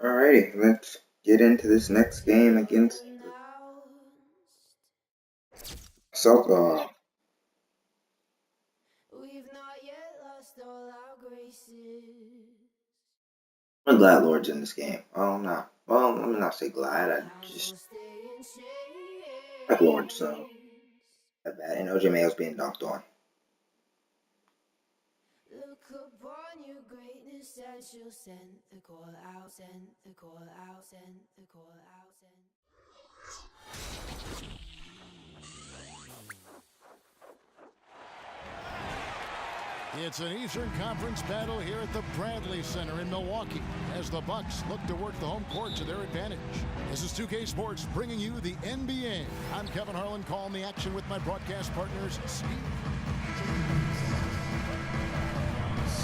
Alrighty, let's get into this next game against Celtics. I'm glad Lord's in this game. Well, not. Well, let me not say glad. I just like Lord, so that bad. And OJ Mayo's being dunked on. Look upon your greatness and she'll send the call out, send the call out, send the call out, send. It's an Eastern Conference battle here at the Bradley Center in Milwaukee as the Bucks look to work the home court to their advantage. This is 2K Sports bringing you the NBA. I'm Kevin Harlan calling the action with my broadcast partners, Steve.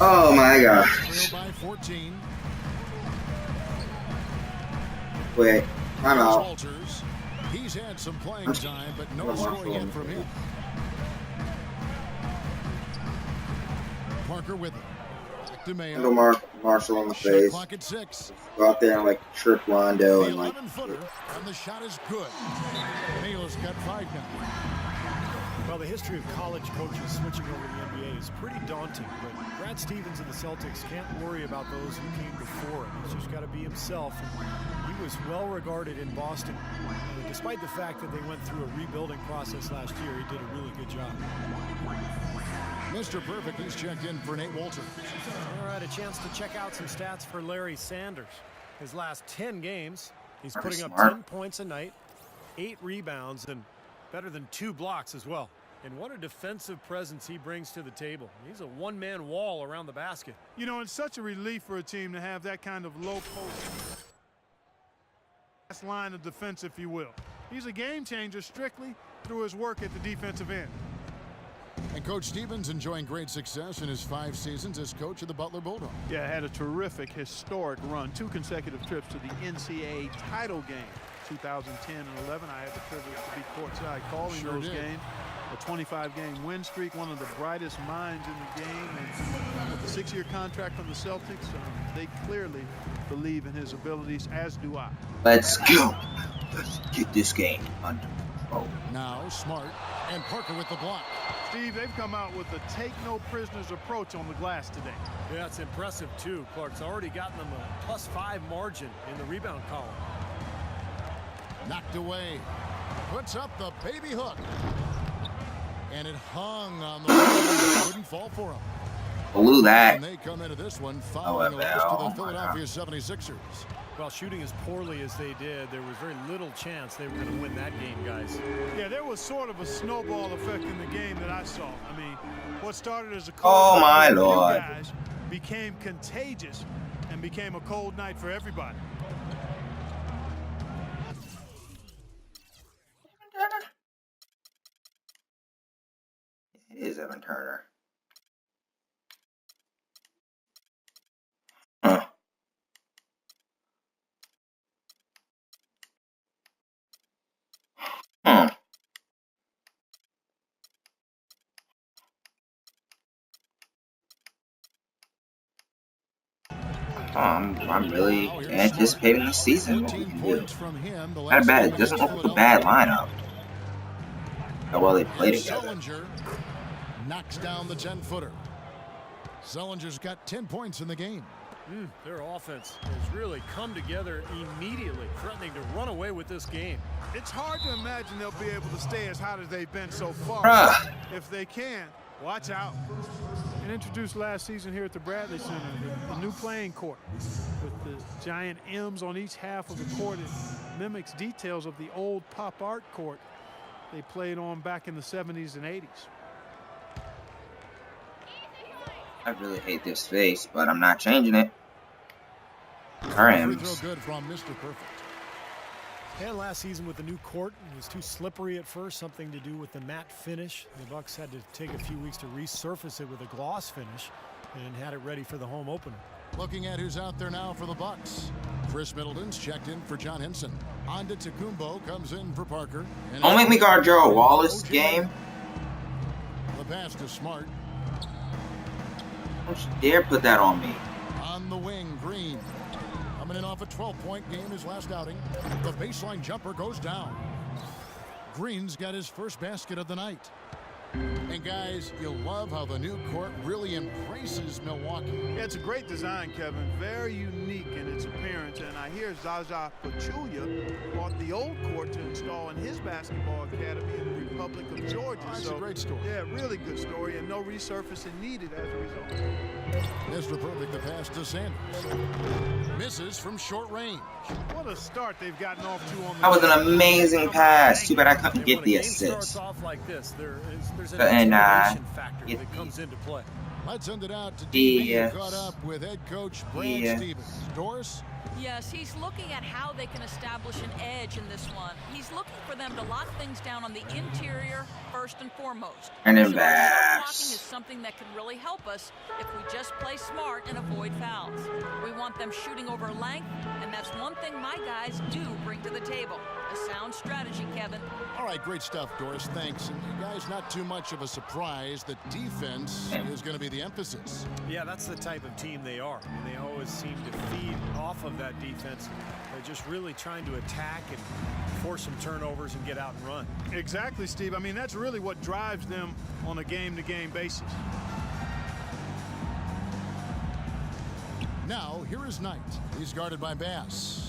Oh my gosh. By 14. Wait, time out. Walters. He's had some playing time, but no score yet from him. Parker with it. Back to Mayo. Marshall on the face. Clock at 6. Go out there and like trick Rondo and like. 11-footer, and the shot is good. Mayo's got 5 now. Well, the history of college coaches switching over to the NBA is pretty daunting, but Brad Stevens and the Celtics can't worry about those who came before him. He's just got to be himself. And he was well regarded in Boston. And despite the fact that they went through a rebuilding process last year, he did a really good job. Mr. Perfect, he's checked in for Nate Walters. All right, a chance to check out some stats for Larry Sanders. His last 10 games, he's putting up 10 points a night, 8 rebounds, and better than 2 blocks as well. And what a defensive presence he brings to the table. He's a one-man wall around the basket. You know, it's such a relief for a team to have that kind of low post line of defense, if you will. He's a game changer strictly through his work at the defensive end. And Coach Stevens enjoying great success in his 5 seasons as coach of the Butler Bulldogs. Yeah, had a terrific, historic run. 2 consecutive trips to the NCAA title game. 2010 and 11, I had the privilege to be courtside calling those games. A 25-game win streak, one of the brightest minds in the game. And with a 6-year contract from the Celtics, they clearly believe in his abilities, as do I. Let's go. Let's get this game under control. Now Smart and Parker with the block. Steve, they've come out with a take-no-prisoners approach on the glass today. Yeah, it's impressive, too. Clark's already gotten them a +5 margin in the rebound column. Knocked away. Puts up the baby hook. And it hung on the wall. Wouldn't fall for him. Blew that. And they come into this one following a loss to the Philadelphia 76ers. Well, shooting as poorly as they did, there was very little chance they were going to win that game, guys. Yeah, there was sort of a snowball effect in the game that I saw. I mean, what started as a cold night for you guys became contagious and became a cold night for everybody. It is Evan Turner. I'm really anticipating the season. What we can do. Not bad. It doesn't look like a bad lineup. How well they play together. Knocks down the 10-footer. Sellinger's got 10 points in the game. Their offense has really come together immediately, threatening to run away with this game. It's hard to imagine they'll be able to stay as hot as they've been so far. If they can, watch out. And introduced last season here at the Bradley Center, the new playing court with the giant M's on each half of the court. It mimics details of the old pop art court they played on back in the 70s and 80s. I really hate this face, but I'm not changing it. Rams. Good from Mr. Perfect. And last season with the new court, it was too slippery at first, something to do with the matte finish. The Bucks had to take a few weeks to resurface it with a gloss finish and had it ready for the home opener. Looking at who's out there now for the Bucks. Chris Middleton's checked in for John Henson. Onda Tecumbo comes in for Parker. And don't make me guard Gerald Wallace game. The pass to Smart. Don't you dare put that on me. On the wing, Green. A Coming in off a 12-point game his last outing. The baseline jumper goes down. Green's got his first basket of the night. And guys, you'll love how the new court really embraces Milwaukee. Yeah, it's a great design, Kevin. Very unique in its appearance. And I hear Zaza Pachulia bought the old court to install in his basketball academy in the Republic of Georgia. That's a great story. Yeah, really good story, and no resurfacing needed as a result. Mr. Perfect, the pass to Sanders. Misses from short range. What a start they've gotten off to on the That was an amazing pass. Too bad I couldn't get the assist. There's an And intimidation factor that comes into play. Let's send it out to Yes. caught up with head coach Brad Yes. Stevens. Doris? Yes, he's looking at how they can establish an edge in this one. He's looking for them to lock things down on the interior first and foremost. And then So Bass. blocking is something that can really help us if we just play smart and avoid fouls. We want them shooting over length, and that's one thing my guys do bring to the table. A sound strategy, Kevin. All right, great stuff, Doris. Thanks. And you guys, not too much of a surprise that defense is going to be the emphasis. Yeah, that's the type of team they are. And they always seem to feed off of that defense. They're just really trying to attack and force some turnovers and get out and run. Exactly, Steve. I mean, that's really what drives them on a game-to-game basis. Now, here is Knight. He's guarded by Bass.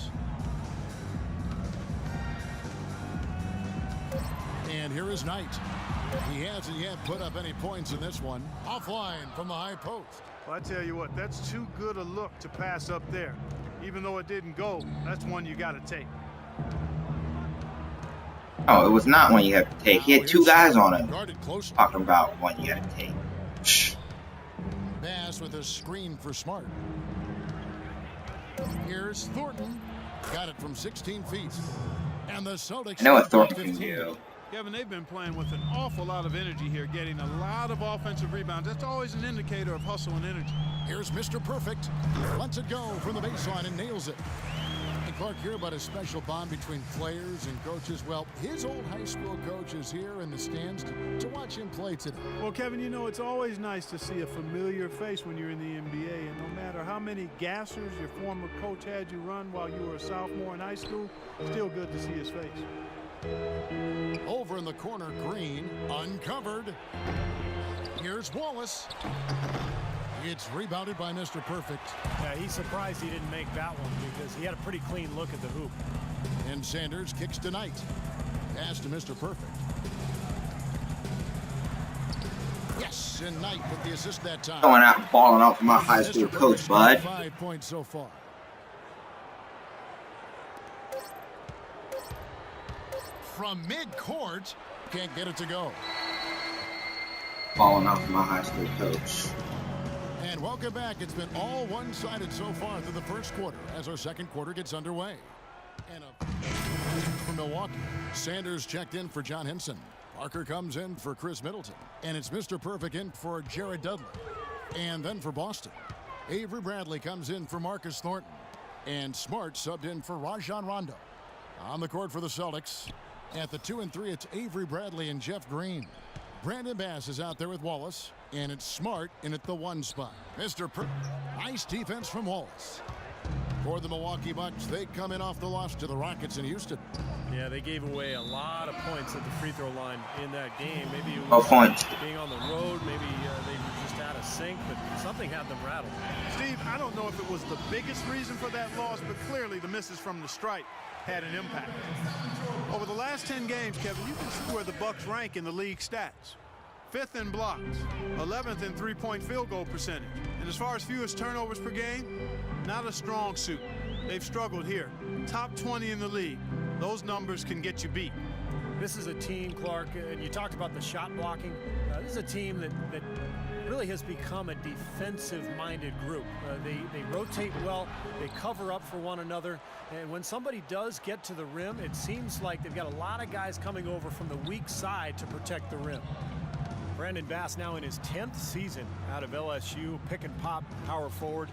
And here is Knight. He hasn't yet put up any points in this one. Offline from the high post. Well, I tell you what, that's too good a look to pass up there. Even though it didn't go, that's one you got to take. Oh, it was not one you have to take. He had two guys on him. Guarded close. Talking about one you got to take. Bass with a screen for Smart. Here's Thornton. Got it from 16 feet. And the Celtics. I know what Thornton by can 15. do. Kevin, they've been playing with an awful lot of energy here, getting a lot of offensive rebounds. That's always an indicator of hustle and energy. Here's Mr. Perfect. Lets it go from the baseline and nails it. And Clark, hear about a special bond between players and coaches. Well, his old high school coach is here in the stands to watch him play today. Well, Kevin, you know, it's always nice to see a familiar face when you're in the NBA. And no matter how many gassers your former coach had you run while you were a sophomore in high school, still good to see his face. Over in the corner, Green, uncovered. Here's Wallace. It's rebounded by Mr. Perfect. Yeah, he's surprised he didn't make that one because he had a pretty clean look at the hoop. And Sanders kicks to Knight. Pass to Mr. Perfect. Yes, and Knight with the assist that time. Going out and balling out for my high school coach, bud. 5 points so far. From mid-court, can't get it to go. Balling out for my high school coach. And welcome back. It's been all one-sided so far through the first quarter as our second quarter gets underway. And from Milwaukee, Sanders checked in for John Henson. Parker comes in for Chris Middleton. And it's Mr. Perfect in for Jared Dudley. And then for Boston, Avery Bradley comes in for Marcus Thornton. And Smart subbed in for Rajon Rondo. On the court for the Celtics, at the 2 and 3, it's Avery Bradley and Jeff Green. Brandon Bass is out there with Wallace, and it's Smart in at the 1 spot. Nice defense from Wallace. For the Milwaukee Bucks, they come in off the loss to the Rockets in Houston. Yeah, they gave away a lot of points at the free throw line in that game. Maybe it 12 was points. being on the road. Maybe they were just out of sync, but something had them rattled. Steve, I don't know if it was the biggest reason for that loss, but clearly the misses from the stripe had an impact. Over the last 10 games, Kevin, you can see where the Bucks rank in the league stats. 5th in blocks, 11th in three-point field goal percentage. And as far as fewest turnovers per game, not a strong suit. They've struggled here. Top 20 in the league. Those numbers can get you beat. This is a team, Clark, and you talked about the shot blocking. This is a team that really has become a defensive-minded group. They rotate well, they cover up for one another, and when somebody does get to the rim, it seems like they've got a lot of guys coming over from the weak side to protect the rim. Brandon Bass now in his 10th season out of LSU, pick and pop, power forward.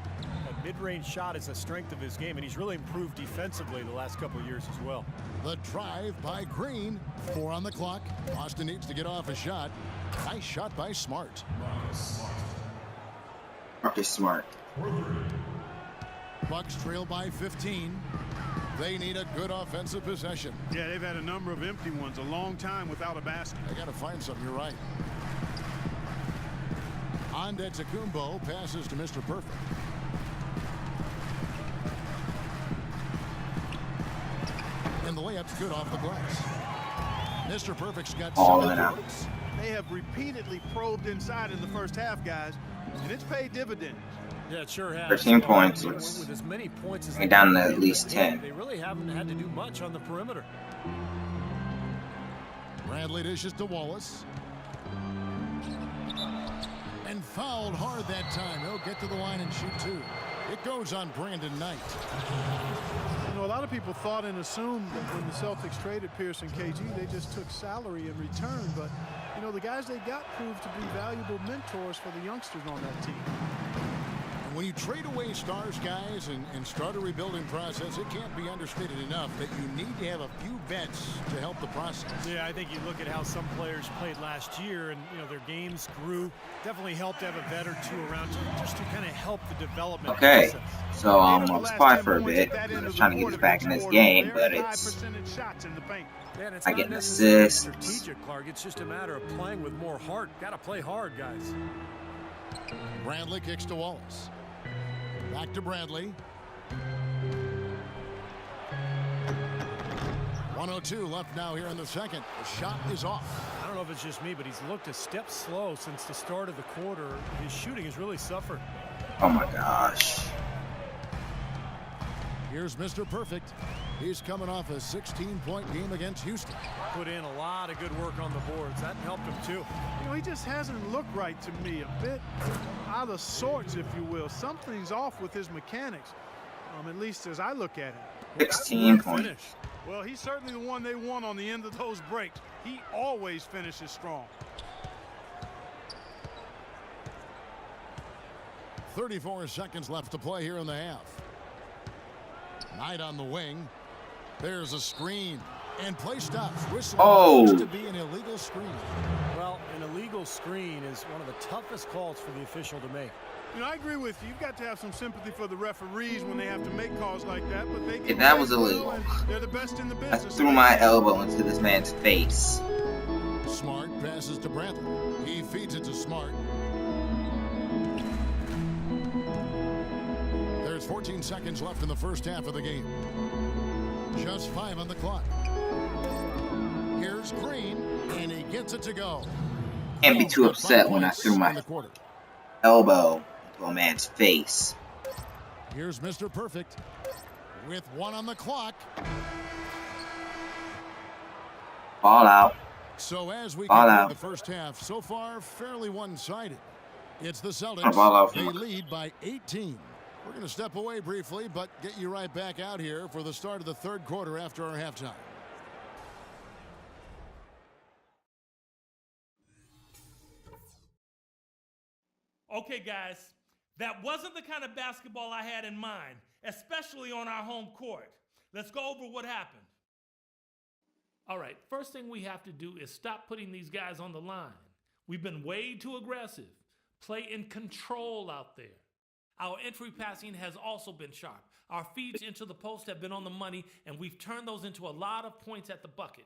That mid-range shot is a strength of his game, and he's really improved defensively the last couple of years as well. The drive by Green. 4 on the clock. Boston needs to get off a shot. Nice shot by Smart. Marcus Smart. Bucks trail by 15. They need a good offensive possession. Yeah, they've had a number of empty ones, a long time without a basket. They got to find something. You're right. Antetokounmpo passes to Mr. Perfect. And the layup's good off the glass. Mr. Perfect's got all 7 in out. points. They have repeatedly probed inside in the first half, guys, and it's paid dividends. Yeah, it sure has. 13 points. With as many points as Getting down to at least 10. They really haven't had to do much on the perimeter. Bradley dishes to Wallace. And fouled hard that time. He'll get to the line and shoot 2. It goes on Brandon Knight. You know, a lot of people thought and assumed that when the Celtics traded Pierce and KG, they just took salary in return. But, you know, the guys they got proved to be valuable mentors for the youngsters on that team. And when you trade away stars, guys, and start a rebuilding process, it can't be understated enough that you need to have a few vets to help the process. Yeah, I think you look at how some players played last year, and you know their games grew. Definitely helped to have a vet or two around just to kind of help the development Okay, process. so I was quiet for a bit. I was trying to get us back in this game, but it's I get an assist. Strategic, Clark. It's just a matter of playing with more heart. Got to play hard, guys. Bradley kicks to Wallace. Back to Bradley. 1:02 left now here in the second. The shot is off. I don't know if it's just me, but he's looked a step slow since the start of the quarter. His shooting has really suffered. Oh my gosh. Here's Mr. Perfect. He's coming off a 16-point game against Houston. Put in a lot of good work on the boards. That helped him too. You know, he just hasn't looked right to me. A bit out of sorts, if you will. Something's off with his mechanics, at least as I look at it. 16 points. Well, he's certainly the one they want on the end of those breaks. He always finishes strong. 34 seconds left to play here in the half. Knight on the wing. There's a screen. And play stops. Whistle. Oh. To be an illegal screen. Well, an illegal screen is one of the toughest calls for the official to make. You know, I agree with you. You've got to have some sympathy for the referees when they have to make calls like that. But they Yeah, that was illegal. They're the best in the I business. threw my elbow into this man's face. Smart passes to Bradley. He feeds it to Smart. There's 14 seconds left in the first half of the game. Just 5 on the clock. Here's Green, and he gets it to go. Can't be too upset when I threw my elbow into a man's face. Here's Mr. Perfect with 1 on the clock. Ball out. So as we Ball conclude out. the first half, so far fairly one-sided. It's the Ball Celtics. out. They lead by 18. We're going to step away briefly, but get you right back out here for the start of the third quarter after our halftime. Okay, guys, that wasn't the kind of basketball I had in mind, especially on our home court. Let's go over what happened. All right, first thing we have to do is stop putting these guys on the line. We've been way too aggressive. Play in control out there. Our entry passing has also been sharp. Our feeds into the post have been on the money, and we've turned those into a lot of points at the bucket.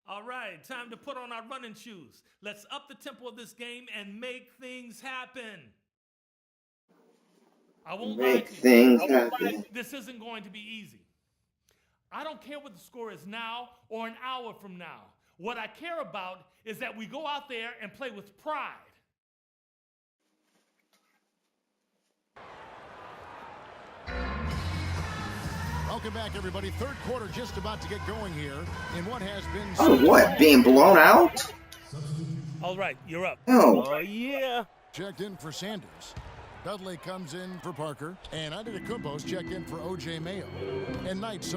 All right, time to put on our running shoes. Let's up the tempo of this game and make things happen. I won't lie to you. This isn't going to be easy. I don't care what the score is now or an hour from now. What I care about is that we go out there and play with pride. Welcome back, everybody. Third quarter just about to get going here in what has been... Oh, what? Being blown out? All right, you're up. No. Oh, yeah. Checked in for Sanders. Dudley comes in for Parker. And Antetokounmpo's checked in for O.J. Mayo. And Knight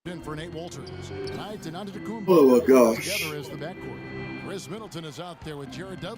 in for Nate Walters. Knight and Antetokounmpo Oh, my gosh. together as the backcourt. Chris Middleton is out there with Jared Dudley.